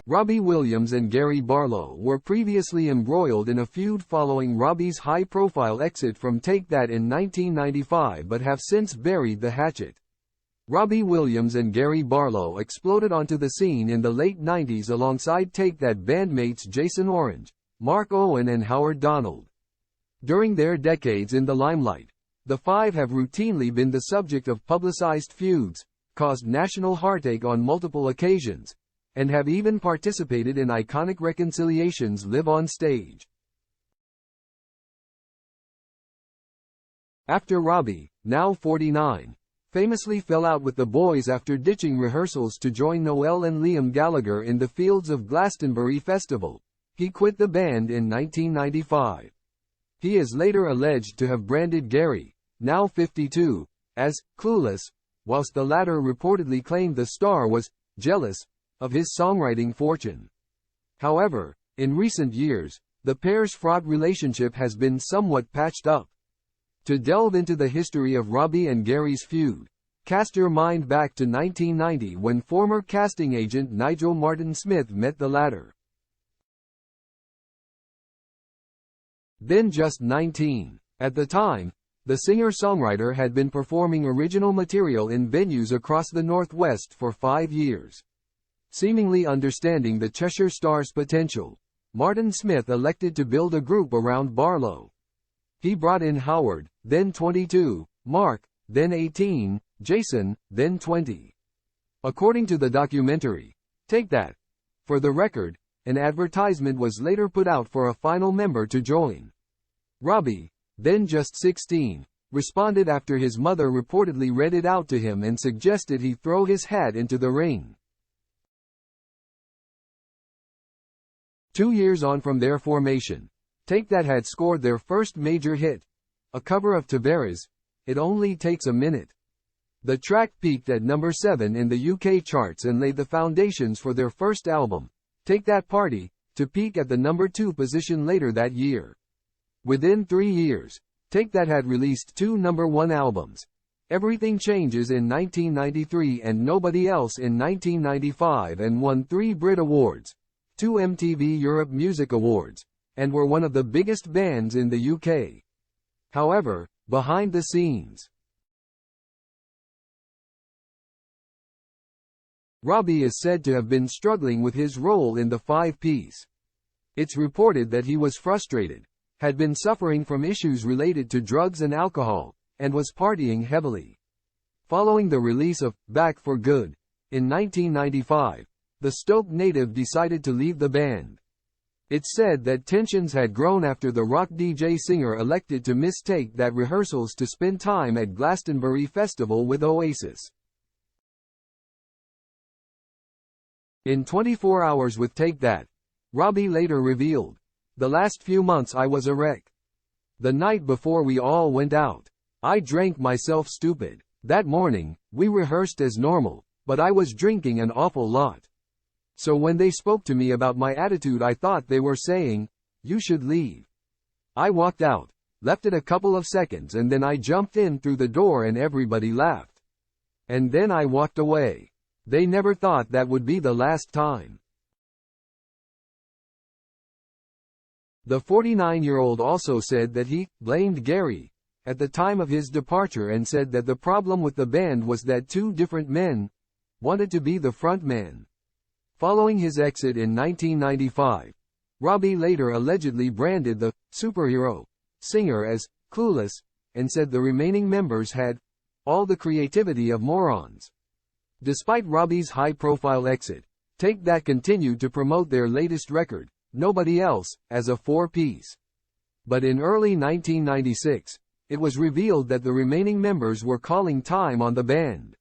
Robbie Williams and Gary Barlow were previously embroiled in a feud following Robbie's high-profile exit from Take That in 1995 but have since buried the hatchet. Robbie Williams and Gary Barlow exploded onto the scene in the late 90s alongside Take That bandmates Jason Orange, Mark Owen and Howard Donald. During their decades in the limelight, the five have routinely been the subject of publicized feuds, caused national heartache on multiple occasions, and have even participated in iconic reconciliations live on stage. After Robbie, now 49, famously fell out with the boys after ditching rehearsals to join Noel and Liam Gallagher in the fields of Glastonbury Festival, he quit the band in 1995. He is later alleged to have branded Gary, now 52, as clueless, whilst the latter reportedly claimed the star was jealous of his songwriting fortune. However, in recent years, the pair's fraught relationship has been somewhat patched up. To delve into the history of Robbie and Gary's feud, cast your mind back to 1990 when former casting agent Nigel Martin Smith met the latter. Then just 19. At the time, the singer-songwriter had been performing original material in venues across the Northwest for 5 years. Seemingly understanding the Cheshire Star's potential, Martin Smith elected to build a group around Barlow. He brought in Howard, then 22, Mark, then 18, Jason, then 20. According to the documentary, Take That. For the record, an advertisement was later put out for a final member to join. Robbie, then just 16, responded after his mother reportedly read it out to him and suggested he throw his hat into the ring. 2 years on from their formation, Take That had scored their first major hit, a cover of Tavares, It Only Takes a Minute. The track peaked at number 7 in the UK charts and laid the foundations for their first album, Take That Party, to peak at the number 2 position later that year. Within 3 years, Take That had released 2 number 1 albums, Everything Changes in 1993 and Nobody Else in 1995, and won 3 Brit Awards, 2 MTV Europe Music Awards, and were one of the biggest bands in the UK. However, behind the scenes, Robbie is said to have been struggling with his role in the five-piece. It's reported that he was frustrated, had been suffering from issues related to drugs and alcohol, and was partying heavily. Following the release of Back for Good in 1995, the Stoke native decided to leave the band. It's said that tensions had grown after the rock DJ singer elected to miss Take That rehearsals to spend time at Glastonbury Festival with Oasis. In 24 Hours with Take That, Robbie later revealed, "The last few months I was a wreck. The night before we all went out, I drank myself stupid. That morning, we rehearsed as normal, but I was drinking an awful lot. So when they spoke to me about my attitude, I thought they were saying, 'You should leave.' I walked out, left it a couple of seconds, and then I jumped in through the door and everybody laughed. And then I walked away. They never thought that would be the last time." The 49-year-old also said that he blamed Gary at the time of his departure and said that the problem with the band was that 2 different men wanted to be the front man. Following his exit in 1995, Robbie later allegedly branded the superhero singer as clueless, and said the remaining members had all the creativity of morons. Despite Robbie's high-profile exit, Take That continued to promote their latest record, Nobody Else, as a 4-piece. But in early 1996, it was revealed that the remaining members were calling time on the band.